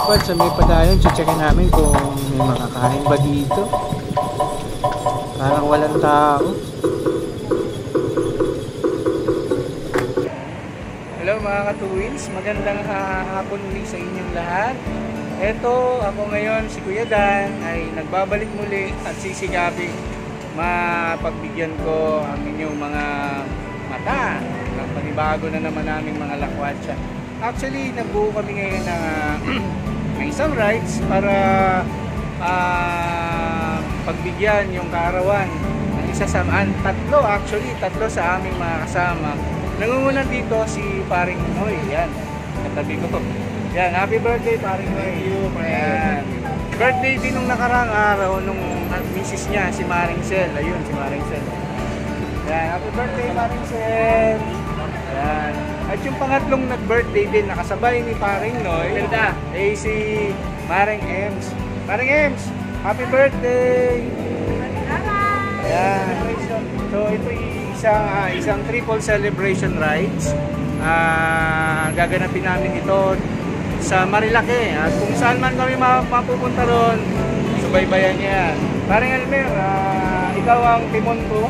Lakwat sa may padayon. Checkin namin kung may makakain ba dito. Parang walang tao. Hello mga ka-twins, magandang hapon muli sa inyong lahat. Eto, ako ngayon, si Kuya Dan, ay nagbabalik muli at sisigabing mapagbigyan ko ang inyong mga mata ng panibago na naman naming mga lakwatsa. Actually, nagbuo kami ngayon ng may isang rides para pagbigyan yung kaarawan ng isa sa tatlo sa aming mga kasama. Nangungunan dito si Paring Noy, yan, katabi ko. Yan, happy birthday Paring Noy. Thank you, yan. Birthday din nung nakarang araw nung misis niya, si Maring Sel. Ayun, si Maring Sel. Yan, happy birthday Maring Sel. Yan. At yung pangatlong nag-birthday din, nakasabay ni Paring Noy, ay si Maring Ems. Maring Ems, happy birthday! Yan. So ito isang triple celebration rides. Gaganapin namin ito sa Marilake. At kung saan man kami mapupunta ron, subaybayan niya. Paring Elmer, ikaw ang timon ko.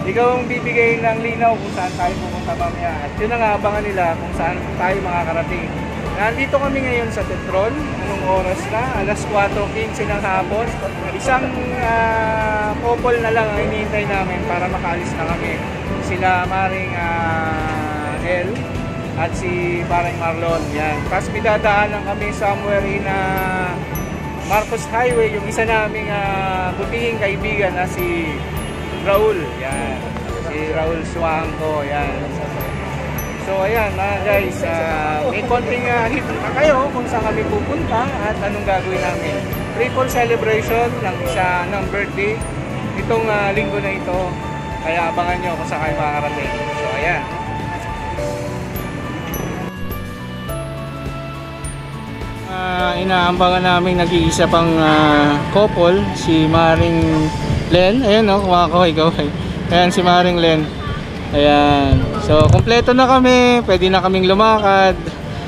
Ikaw ang bibigay ng linaw kung saan tayo pupunta mamaya. At yun ang abangan nila kung saan tayo makakarating. Nandito kami ngayon sa Tetron. Anong oras na? Alas 4:15 ng hapon. Isang couple na lang ang hinihintay namin para makaalis na kami. Sila Maring El at si Paring Marlon. Yan. Tapos bidadaanan kami somewhere in Marcos Highway, yung isa naming butihing kaibigan na si Raul. Yan. Si Raul Suangco. Yan. So ayan guys, may konting hint na kayo kung saan kami pupunta at anong gagawin namin. Triple celebration ng isa ng birthday itong linggo na ito. Kaya abangan nyo kung saan kayo makakarating. So ayan. Inaambangan namin nag-iisa pang couple, si Maring Len. Ayan o, kumakahoy-kahoy. Ayan si Maring Len. Ayan. So, kompleto na kami. Pwede na kaming lumakad.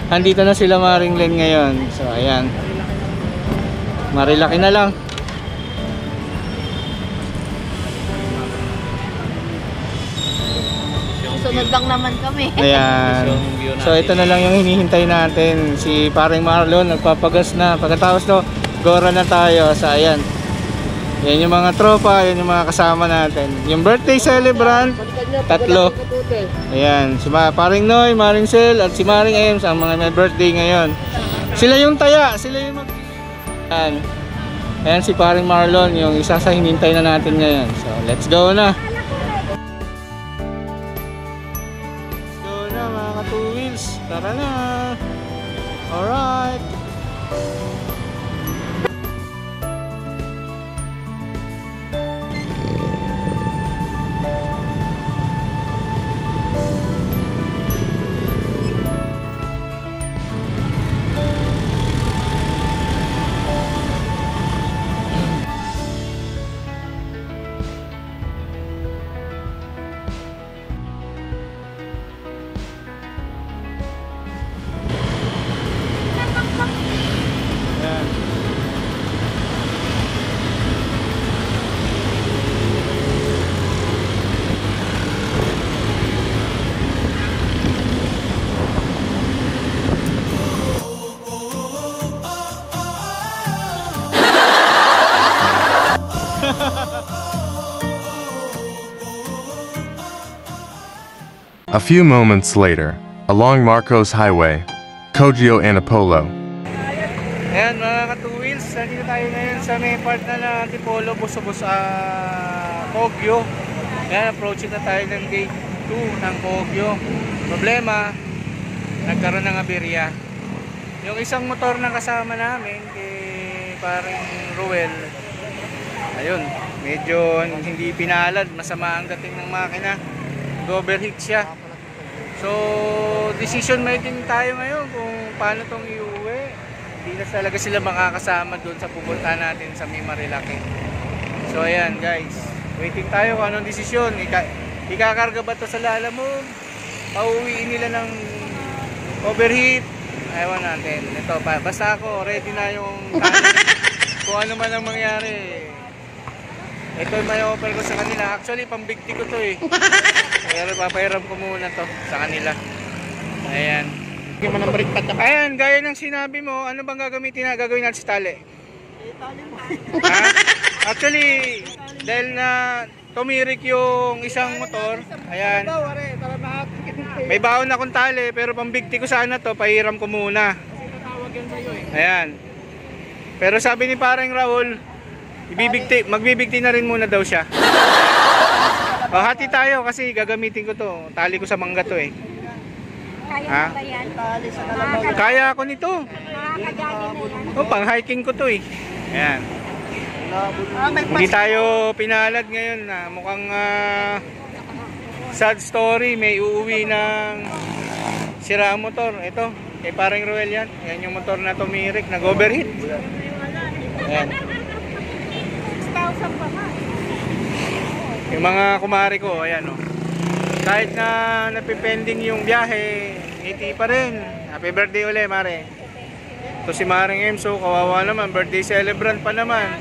Andito na sila Maring Len ngayon. So, ayan. Marilaki na lang. Sunod lang naman kami. Ayan. So, ito na lang yung hinihintay natin. Si Paring Marlon, nagpapagas na. Pagkatapos to, gora na tayo. So, ayan. Yan yung mga tropa, yan yung mga kasama natin. Yung birthday celebrant, tatlo. Ayan, si Paring Noy, Maring Sel, at si Maring Ems, ang mga may birthday ngayon. Sila yung taya, sila yung Ayan. Ayan si Paring Marlon, yung isa sa hinintay na natin ngayon. So, let's go na. Let's go na mga ka-two wheels. Tara na. Alright. A few moments later, along Marcos Highway, Kogyo Antipolo. Ayan mga ka-two wheels, nandito tayo ngayon sa may part na ng Antipolo, Busubos, Kogyo. Ayan, approach na tayo ng gate 2 ng Kogyo. Problema, nagkaroon ng aberya. Yung isang motor na kasama namin, kay Paring Ruel, ayun, medyo hindi pinalad, masama ang dating ng makina. Overheat siya. So, decision making tayo ngayon kung paano itong iuwi. Hindi na talaga sila makakasama doon sa pupunta natin sa Marilake. So, ayan guys. Waiting tayo kung anong desisyon. Ikakarga ba ito sa Lalamove? Pauwiin nila ng overheat? ewan natin. Ito pa, basta ako, ready na yung kanin. Kung ano man ang mangyari. Ito yung may offer ko sa kanila. Actually, pambigti ko to eh. Pero papahiram ko muna to sa kanila. Ayan. Ayan, gaya ng sinabi mo, ano bang gagawin natin sa tali? Ha? Actually, dahil na tumirik yung isang motor, ayan. May baon na akong tali, pero pambigti ko sana to, pahiram ko muna. Ayan. Pero sabi ni parang Raul, magbibigti na rin muna daw siya. O, hati tayo kasi gagamitin ko to. Tali ko sa mangga to eh. Kaya ba yan? Kaya ako nito. O, pang hiking ko to eh. Ayan. Hindi tayo pinalad ngayon na mukhang sad story. May uuwi ng sira ang motor. Ito, kay parang Roel yan. Yan yung motor na tumirik, nag-overheat. Ayan. 6,000 pa nga. Yung mga kumari ko, ayan o. Kahit na napipending yung biyahe, ngiti pa rin. Happy birthday ulit, Mare. Ito si Maring Emso, kawawa naman, birthday celebrant pa naman.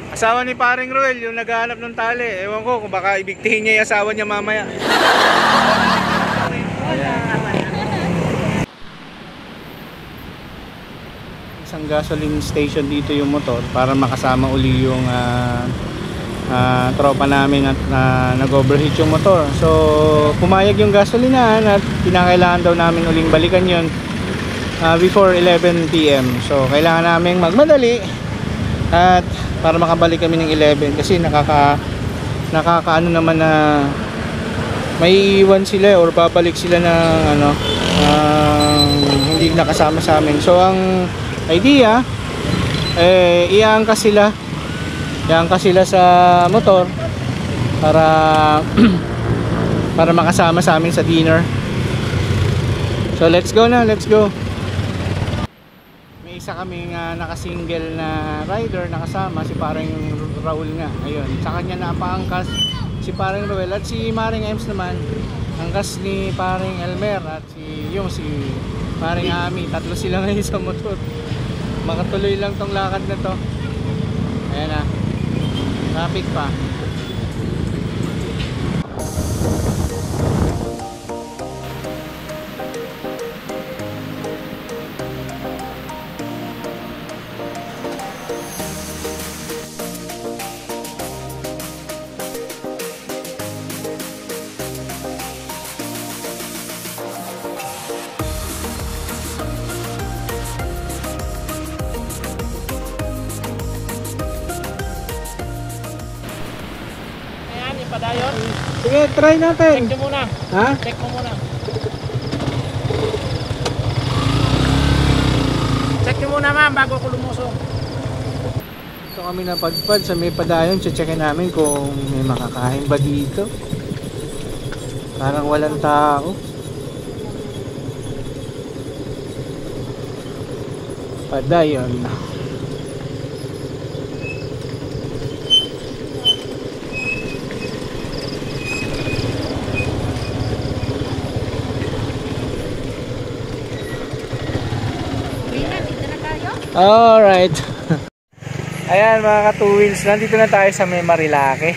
Asawa ni Paring Roel, yung naghahanap ng tali. Ewan ko kung baka ibigtihin niya yung asawa niya mamaya. Isang gasoline station dito yung motor para makasama uli yung tropa namin at nag-overheat yung motor. So pumayag yung gasolinahan at kinakailangan daw namin uling balikan yun before 11 PM. So kailangan namin magmadali at para makabalik kami ng 11 kasi nakakaano naman na may iwan sila or babalik sila ng hindi nakasama sa amin. So ang idea iangkas sila sa motor para makasama sa amin sa dinner. So let's go na, let's go. May isa kaming nakasingle na rider nakasama, si parang Raul nga. Ayun, sa kanya napaangkas si parang Raul at si Maring Ems naman angkas ni parang Elmer at si Maring Ami. Tatlo sila ngayon sa motor. Makatuloy lang tong lakad na to. Ayan na, traffic pa. Padayon. Sige, try natin. Check nyo muna. Ha? Check mo muna. Check nyo muna ma'am bago ko lumusong. Ito kami napadpad sa may padayon. Checkin namin kung may makakain ba dito. Parang walang tao. Padayon. Alright. Ayan mga ka-two wheels, nandito na tayo sa may Marilake.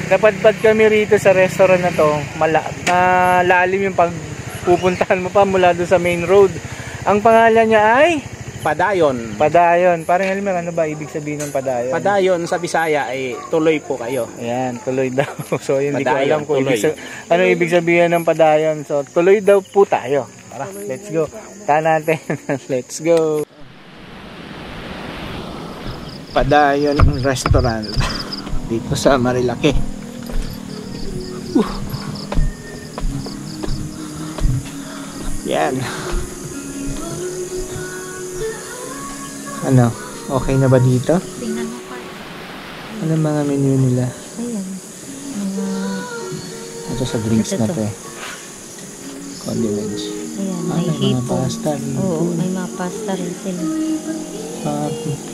Napadpad kami rito sa restaurant na to. Malalim yung pagpupuntahan mo pa mula doon sa main road. Ang pangalan niya ay Padayon. Padayon. Parang Elmer, ano ba ibig sabihin ng padayon? Padayon sa Bisaya ay tuloy po kayo. Ayan, tuloy daw. So hindi ko Padayon, alam kung ano ibig sabihin ng padayon. So tuloy daw po tayo. Tara, let's go. Tahan natin. Let's go. Padayon Restaurant dito sa Marilake. Yan. Ano? Okay na ba dito? Tingnan mo pa. Ano mga menu nila? Ayan. Ito sa drinks na to eh. Condiments. Ayan, May mga hipon. pasta. Oo, may mga pasta rin sila.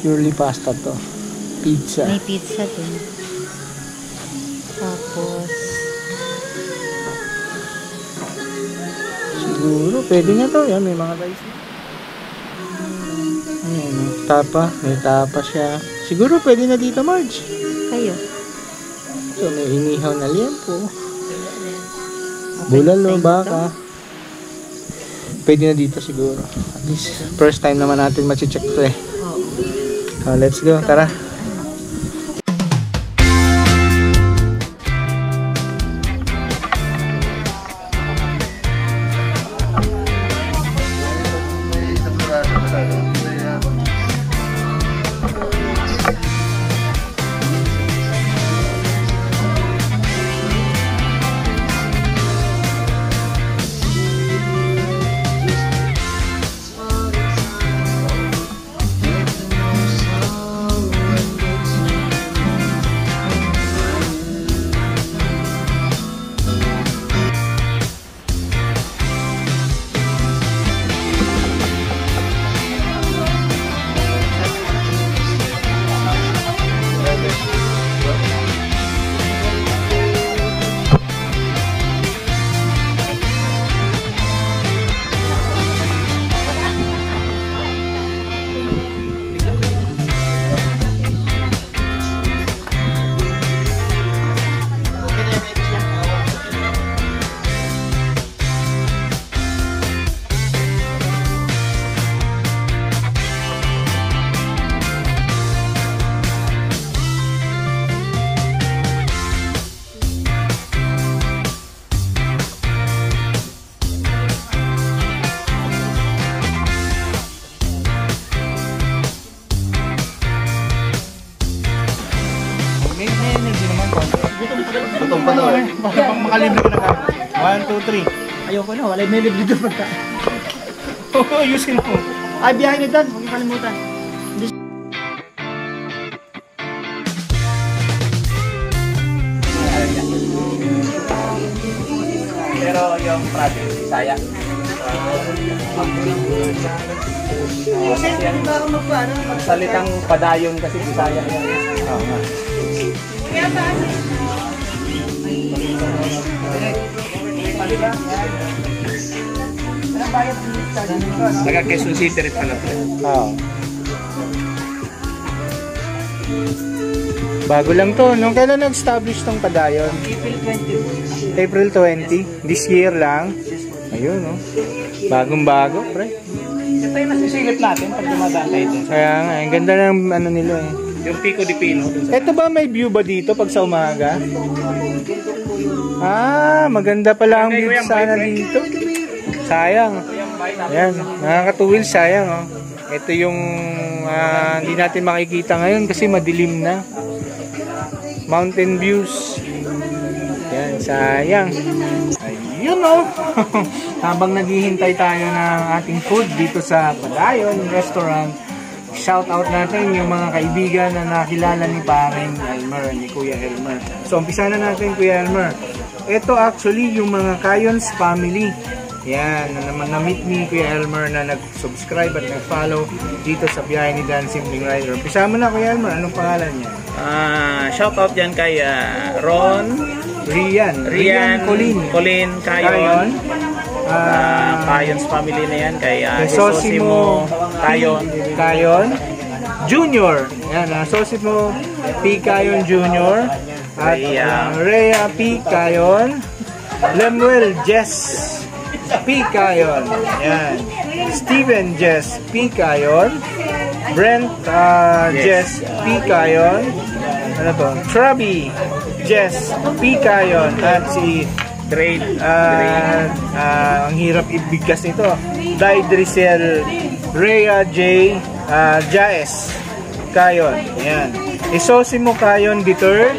Purely pasta to. Pizza. May pizza din. Tapos, Siguro, pwede nga to. Yan, may mga rice na. Tapa, may tapa siya. Siguro pwede na dito, Marge. Kayo. So, may inihaw na liempo. Bulalo, baka. Pwede na dito siguro. At least, first time naman natin machi-check to eh. Let's go, tara. Gutom pa daw eh. Pang makalibre ko na ka. 1, 2, 3. Ayoko na, wala may libre doon pagka. Oo, ayusin mo. Ay, biyahe nyo doon, huwag niyo kalimutan. Pero yung project, Bisaya. Kasi hindi ba ako magpaano? Salitang padayon kasi Bisaya yan. Oo nga. Taga Quezon City rin pala po. Oo. Bago lang to. Nung kailan nag-establish tong Padayon? April 20. This year lang. Ayun, no? Bagong-bago, pre. Ito yung nasisilip natin pag dumadaan tayo doon. Kaya nga, ang ganda ng ano nila eh. Yung Pico de Pino. Ito ba may view ba dito pag sa umaga? Ah, maganda pala ang view sana dito. Sayang. Ayan, nakakatuwil, sayang oh. Ito yung hindi natin makikita ngayon kasi madilim na. Mountain views. Yan, sayang. Ayun oh. Habang naghihintay tayo ng ating food dito sa Padayon Restaurant, shout out natin yung mga kaibigan na nakilala ni paring Elmer, ni Kuya Elmer. So, umpisa na natin, Kuya Elmer. Ito actually yung mga Kayons family. Yan, na-meet ni Kuya Elmer na nag-subscribe at nag-follow dito sa biyahe ni Dan Simling Rider. Umpisa mo na, Kuya Elmer. Anong pangalan niya? Shout out dyan kay Ron, Rian Colin Kayon. Kayon's family na yan. Kay Sosimo Kayon Junior. Yan, Sosimo P. Kayon Junior. At Rhea P. Kayon. Lemuel Jess P. Kayon. Yan. Steven Jess P. Kayon. Brent Jess P. Kayon. Ano to? Traby Jess P. Kayon. At si ang hirap ibigkas nito. Didrisel Rhea J. Jaes Kayon. Yan. Isosimo Kayon III.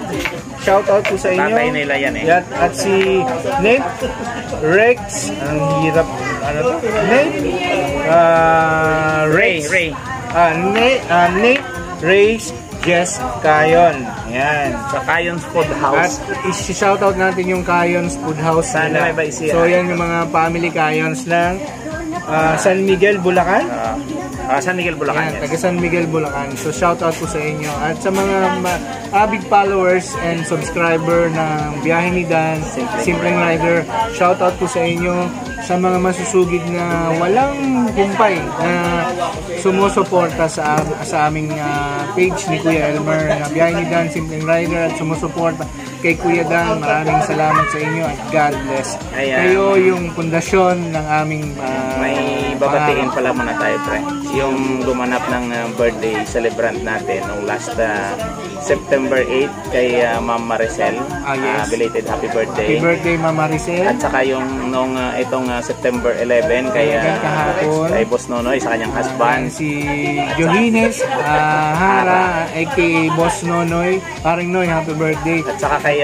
Shout out po sa inyo. Tatay nila yan eh. At si Nate Rex. Ang hirap. Ano to? Nate Rex. Ray. Nate Rex Jess Kayon. Yan. Sa Kayon's Food House. At isi-shoutout natin yung Kayon's Food House. Sana may baisiya. So yan yung mga family Kayons ng San Miguel, Bulacan. San Miguel, Bulacan. Yan, taga San Miguel, Bulacan. So shoutout po sa inyo. At sa mga big followers and subscriber ng Biyahe ni Dan, Simpleng Rider, shoutout po sa inyo. sa mga masusugid na walang kumpay na sumusuporta sa aming page ni Kuya Elmer na Biyahe ni Dan, Simpleng Rider, at sumusuporta kay Kuya Dan. Maraming salamat sa inyo at God bless. Kayo yung pundasyon ng aming may babatiin pala muna tayo, pre. Yung gumanap ng birthday celebrant natin nung last September 8 kay Ma'am Maricel. Yes. Belated happy birthday. Happy birthday, Ma'am Maricel. At saka yung nung itong September 11 kay Boss Nonoy sa kanyang husband. Si Johines Hara, aka Boss Nonoy. Paring Noy, happy birthday. At saka kay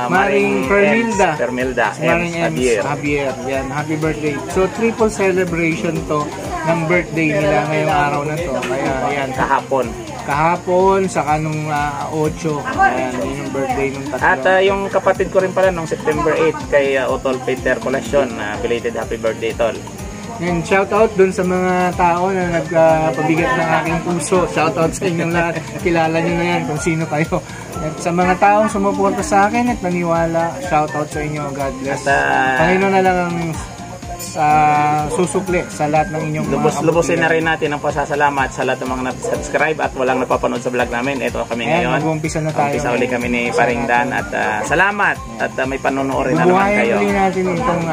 Maring Permilda Javier. Yan, happy birthday. So triple celebration to ng birthday nila ngayong araw na to. Kaya yan, kahapon sa kanong 8. Ayan, yun yung birthday nung tatlo. At yung kapatid ko rin pala nung September 8 kay Otol Peter Colasyon, belated happy birthday, Tol. Yan, shout out dun sa mga tao na nagpabigat ng aking puso. Shout out sa inyong lahat. Kilala nyo na yan kung sino kayo. At sa mga taong sumuporta sa akin at naniwala, shout out sa inyo. God bless. Panginoon na lang ang susukli sa lahat ng inyong lubusin na rin natin ang pasasalamat sa lahat ng mga subscribe at walang napapanood sa vlog namin. Ito kami ngayon. Mag-uumpisa na tayo. Umpisa uli kami ni Paring Dan at salamat at may panonoorin na naman kayo. Bubuhayin natin itong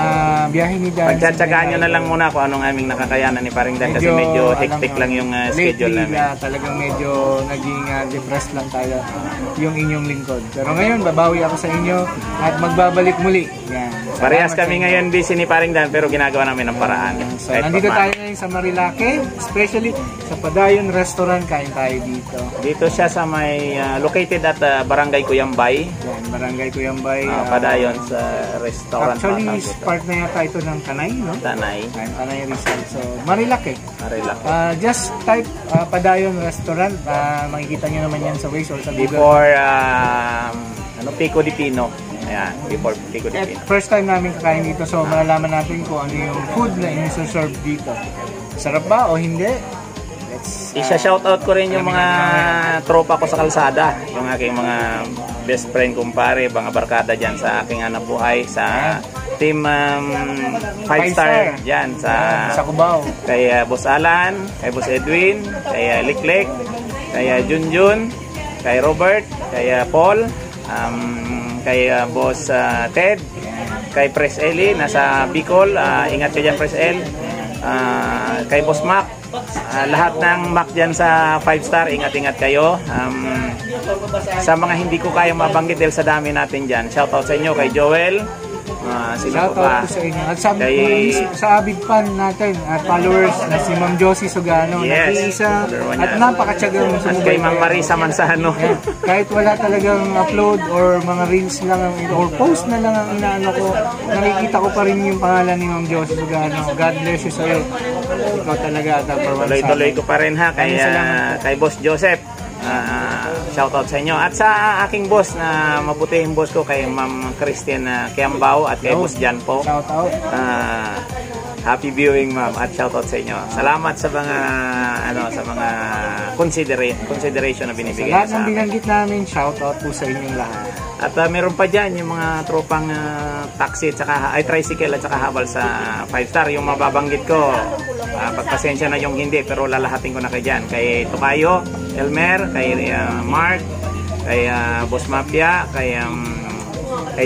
Biyahe ni Dan. Pagtsatsagaan nyo na lang muna kung anong aming nakakayanan ni Paring Dan kasi medyo hectic lang yung schedule namin. Talagang medyo naging depressed lang tayo yung inyong lingkod. Pero ngayon babawi ako sa inyo at magbabalik muli. Yan. Parehas kami ngayon busy ni Paring Dan pero ginagawa namin ang paraan. So, nandito tayo ngayon sa Marilake, especially sa Padayon Restaurant. Kain tayo dito. Dito siya sa may located at Barangay Cuyambay. Yan, Barangay Cuyambay. Padayon sa restaurant. Actually, part na yata ito ng Tanay, no? Tanay. Tanay Rizal. So, Marilake. Marilake. Just type Padayon Restaurant. Makikita nyo naman yan sa Waze or sa Google. Before Pico de Pino. Ayan, before Pico de Pino. First time namin kakain dito, so malalaman natin kung ano yung food na iniserve dito. Sarap ba o hindi? Isa-shoutout ko rin yung mga tropa ko sa kalsada. Yung aking mga best friend, kumpare, mga barkada dyan sa aking hanap buhay. Sa team 5 star dyan sa Cubao. Kay Boss Alan, kay Boss Edwin, kay Liklek, kay Junjun, kay Robert, kay Paul, kay Boss Ted, kay Pres Eli nasa Bicol, ingat kayo dyan Pres El, kay Boss Mac, lahat ng Mac dyan sa 5 star, ingat-ingat kayo. Sa mga hindi ko kayang mabanggit dahil sa dami natin dyan, shoutout sa inyo kay Joel, shout out po sa inyo. At sabi ko sa avid fan natin at followers na si Ma'am Josie Sugano, nag-iisa at napakatsagang sumubaybay. At kay Ma'am Marisa Manzano. Kahit wala talagang upload or mga reels lang or post na lang ang inaano ko, nakikita ko pa rin yung pangalan ni Ma'am Josie Sugano. God bless you sa'yo. Ikaw talaga at tuloy-tuloy ko pa rin ha kay Boss Joseph. Shoutout sa inyo at sa aking boss na mabutihing boss ko kay Ma'am Christian Kiambao at kay Boss Jan po. Shoutout. Happy viewing ma'am at shoutout sa inyo. Salamat sa mga sa mga consideration na binibigay sa lahat sa ng binanggit namin. Shoutout po sa inyong lahat. At meron pa dyan yung mga tropang taxi at saka tricycle at saka habal sa 5 star. Yung mababanggit ko, pagpasensya na yung hindi pero lalahatin ko na kayo dyan. Kay Tokayo, Elmer, kay Mark, kay Boss Mafia, kay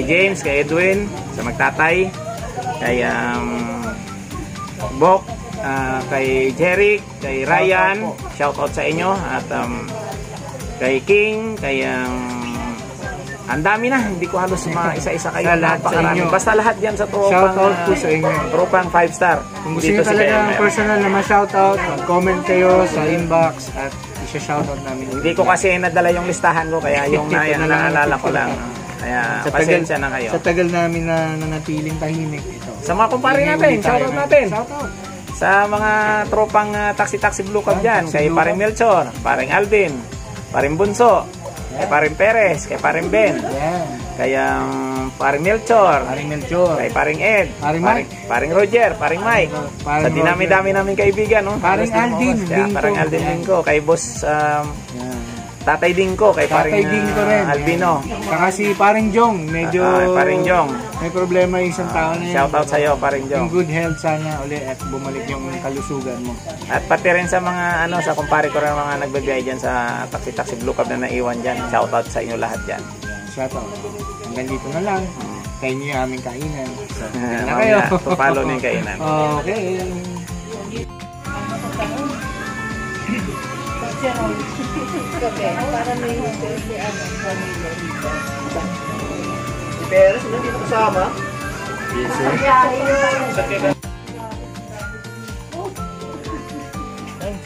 James, kay Edwin, sa Magtatay, kay Bok, kay Jerry, kay Ryan, shoutout sa inyo at kay King, kay ang dami na, hindi ko halos isa-isa kayo. Napakarami. Basta lahat yan sa tropang shoutout po sa inyo. Tropang 5 star. Kung gusto nyo talaga personal na ma-shoutout, mag-comment kayo sa inbox at isa-shoutout namin. Hindi ko kasi nadala yung listahan ko kaya yung naalala ko lang. Kaya pasensya na kayo. Sa tagal namin na nanatiling tahimik ito. Sa mga kumpare natin, shoutout natin. Shoutout. Sa mga tropang taxi Blue Cab dyan, kay Paring Melchor, Paring Alvin, Paring Bunso, kay Paring Perez, kay Paring Ben, kay Paring Melchor, kay Paring Ed, Paring Roger, Paring Mike, sa dinami-dami namin kaibigan, no? Paring Aldin Bingko, kay Boss Tatay Dingko, kay Tatay paring Dingko rin. Albino. Saka si paring Jong, medyo Paring Jong. may problema yung isang tao na yan. Shoutout sa'yo, paring In Jong. good health sana uli at bumalik yung kalusugan mo. At pati rin sa mga sa kumpare ko rin mga nagbibigay dyan sa taxi Blue Cab na naiwan dyan. Shoutout sa inyo lahat dyan. Shoutout. Hanggang dito na lang. Kayo niyo yung aming kainan. So, na kayo. Mamaya, papalo na yung kainan. Okay. Si Perez, hindi dito kasama.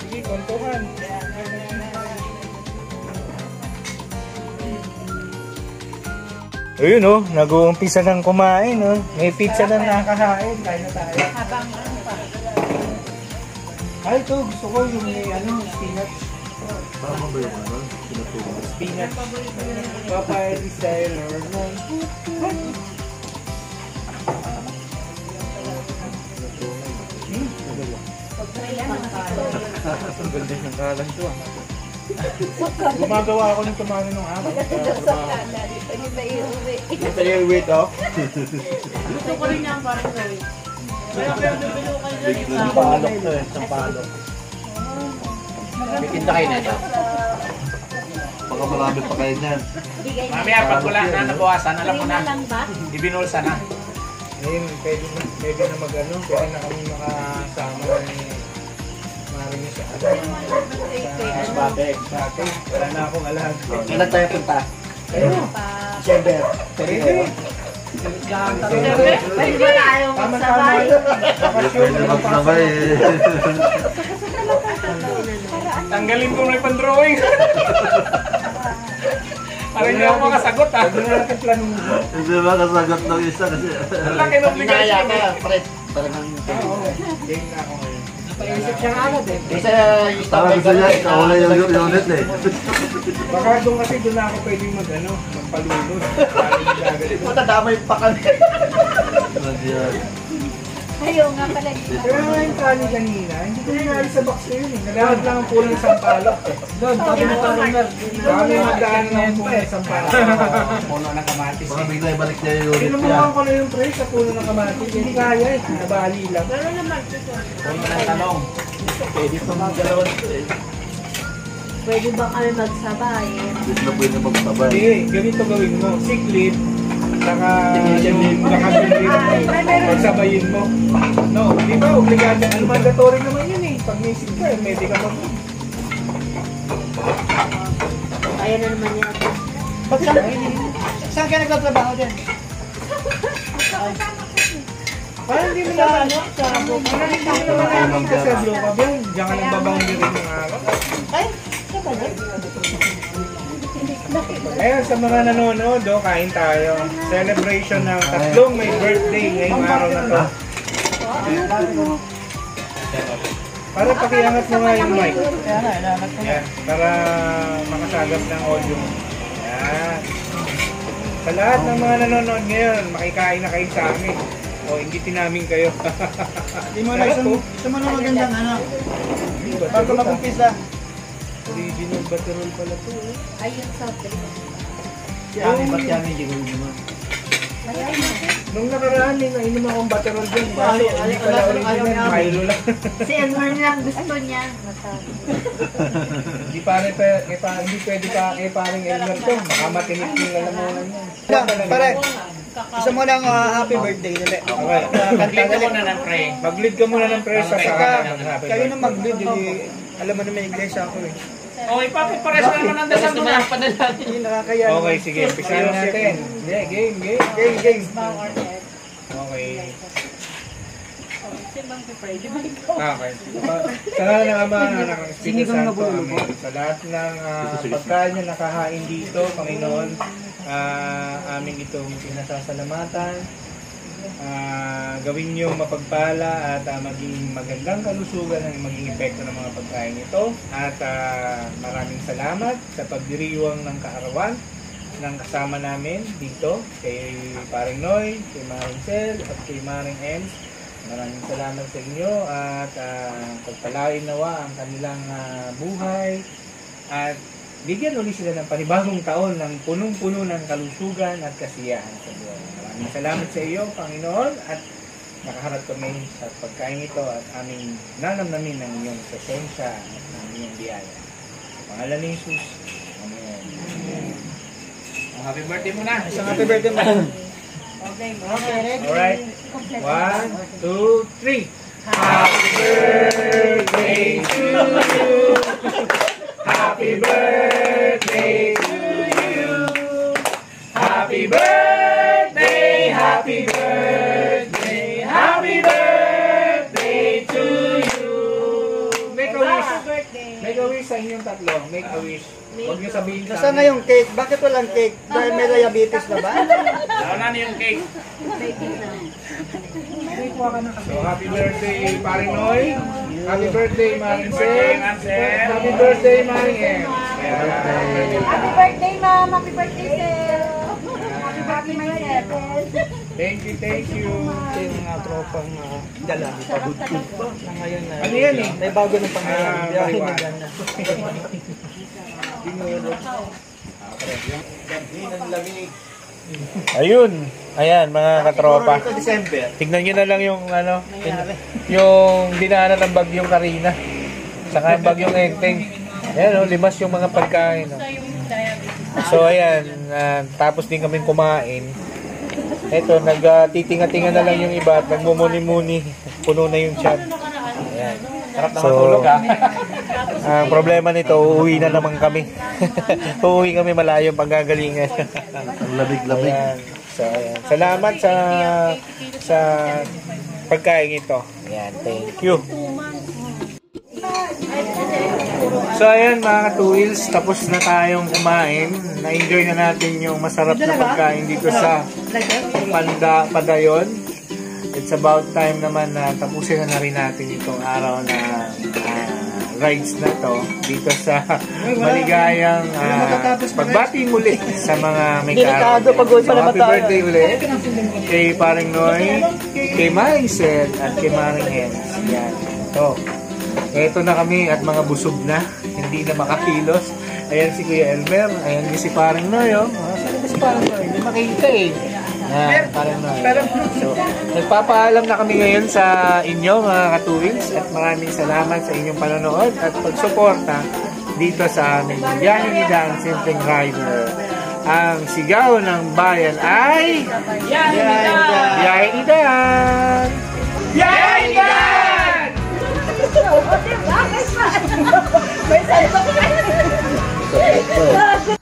Sige, kontuhan. Ayun oh, nag-uumpisa ng kumain oh. May pizza na nakakahain. Kain na tayo. Ay, ito. Gusto ko yung may spinach. Tama ba yung ano? Spinach. Papaya style or no. Ang ganda ng kalan to ah. Gumagawa ako ng tumano ng araw. Ito yung wait oh. Gusto ko rin yan parang gawin. Sampalok to eh. Sampalok. May tinda kayo na ito. Baka marami pa kayo niyan. Mamaya, pag wala na, nabawasan, alam mo na. lang ba? Ibinulsa na. Ngayon, pwede na mag-ano. Pwede na kami makasama ni Maring sa Babe. Dati, wala na akong alam. Kailan tayo punta? Ayun. December. Pwede. Pwede ba tayong Tama-tama yun. Bakasyon. Tanggalin ko may pan-drawing. Parang hindi ako makasagot ha. Pwede na natin planong. Hindi ba kasagot ng isa kasi. Laki ng obligation. Pre. Talagang Game na ako ngayon. paisip siya nga agad eh. Isa Parang gusto niya, ikaw na yung unit eh. Baka doon kasi doon na ako pwedeng magpalulod. Matadamay pa kami. Ayaw nga pala. Pero nga yung kani kanina, hindi ko nangyari sa box na yun eh. Nagahap lang ang pulang sampalok. Doon, sabi mo parang Baka may magdaan ng pulang sampalok. Puno ng kamatis. Baka bigla ibalik niya yung unit niya. Sinubukan ko na yung pre sa puno ng kamatis. Hindi kaya eh, nabali lang. Puno ng talong. pwede pa mga dalawang Pwede ba kami magsabay? Hindi na pwede magsabay. Hindi, ganito gawin mo. Sick leave, saka yung vacation leave, pagsabayin mo. No, di ba? Obligado. Ano, mandatory naman yun eh. Pag may sick ka, medical mo. Kaya na naman yata. Saan ka nagtatrabaho din? Parang hindi mo naman, parang hindi mo naman namin ka sa Blue Cab yan. Diyan ka nagbaboundary ng araw. Ay, siya ba na? Ayun, sa mga nanonood, kain tayo. Celebration ng tatlong may birthday ngayong araw na to. Para pakiangat mo nga yung mic. Yan, para makasagap ng audio mo. Yan. Sa lahat ng mga nanonood ngayon, makikain na kayo sa amin. O, inggitin namin kayo. Hindi mo na isang magandang ano. Bago mag-umpisa. Original butterroll pala to. Ayun sa Si Ami, ba't si Ami hindi ko naman? Nung nakaraan, nainom akong butterroll dun. Kasi hindi pala original, Milo lang. Si Elmer lang gusto niya. Hindi pwede pa kay paring Elmer to. Baka matinik yung lalamunan niya. Pare, isa mo lang happy birthday nila. Okay. Mag-lead ka muna ng pre. Mag-lead ka muna ng presa sa akin. Kayo na mag-lead, alam mo na may iglesia ako eh. Okay, bakit pares na naman ang dasal mo na? Hindi nakakaya. Okay, sige. Umpisa na natin. Yeah, game. Game. Okay. Okay. Sa nga ng Ama, ng Espiritu Santo, Amen. Sa lahat ng pagkain na nakahain dito, Panginoon, aming itong pinasasalamatan. Gawin niyo mapagpala at maging magandang kalusugan ang maging epekto ng mga pagkain ito. At maraming salamat sa pagdiriwang ng kaarawan ng kasama namin dito kay Paring Noy, kay Maring Sel at kay Maring Ems. Maraming salamat sa inyo at pagpalain nawa ang kanilang buhay at bigyan ulit sila ng panibagong taon ng punong-puno ng kalusugan at kasiyahan sa buhay. Maraming salamat sa iyo, Panginoon, at nakaharap kami sa pagkain ito at aming nanamnamin ng iyong presensya at ng iyong biyaya. Sa pangalan ni Jesus. Amen. Happy birthday muna. Isang happy birthday mo. Okay, ready? Alright. 1, 2, 3. Happy birthday to you. Happy birthday to you. Happy birthday, happy birthday, happy birthday to you. Make a wish. Make a wish sa inyong tatlo. Make a wish. Huwag niyo sabihin sa Nasaan na yung cake? Bakit walang cake? Dahil may diabetes na ba? Nauna na yung cake. So, happy birthday, Paring Noy. Happy birthday, Maring Sen. Sen. Happy birthday, Maring Em. Happy birthday, Ma'am. Happy birthday, Sir. Happy birthday, myself. Thank you, thank you. Ito yung mga tropang dala. Pabudkod ba? Na ngayon na. Ano yan eh? May bago ng pangyayari. Biyahe na Mariwan. dyan na. Ayun. Ayan, mga katropa. Ito December. Tignan nyo na lang yung ano, yung dinaanan ng bagyong Karina. Saka yung bagyong Enteng. Ayan, limas yung mga pagkain. So, ayan. Tapos din kami kumain. Eto, nagtitinga-tinga na lang yung iba at nagmumuni-muni. Puno na yung chat. Ayan. Sarap na So, matulog ha. ang problema nito, uuwi na naman kami. Uuwi kami malayo panggagalingan. Labig-labig. Ayan. So, ayan. Salamat sa pagkain ito. Ayan, thank you. So, ayan mga ka-2wheels, tapos na tayong kumain. Na-enjoy na natin yung masarap na pagkain dito sa Padayon. It's about time naman na tapusin na rin natin itong araw na rides na to dito sa maligayang pagbati muli sa mga may Delikado pag so, happy birthday ulit kay Paring Noy, kay Maring Seth at kay Maring Hens. Yan. So, eto na kami at mga busog na, hindi na makakilos. Ayan si Kuya Elmer, ayan si Paring Noy, oh. Saan ba si Paring Noy? Hindi makita eh. Yan, Paring Noy. So, nagpapaalam na kami ngayon sa inyo mga ka-2wheels at maraming salamat sa inyong panonood at pagsuporta dito sa aming biyahe ni Dan Simpleng Rider. Ang sigaw ng bayan ay Biyahe ni Dan! Biyahe ni Dan! May salita ko.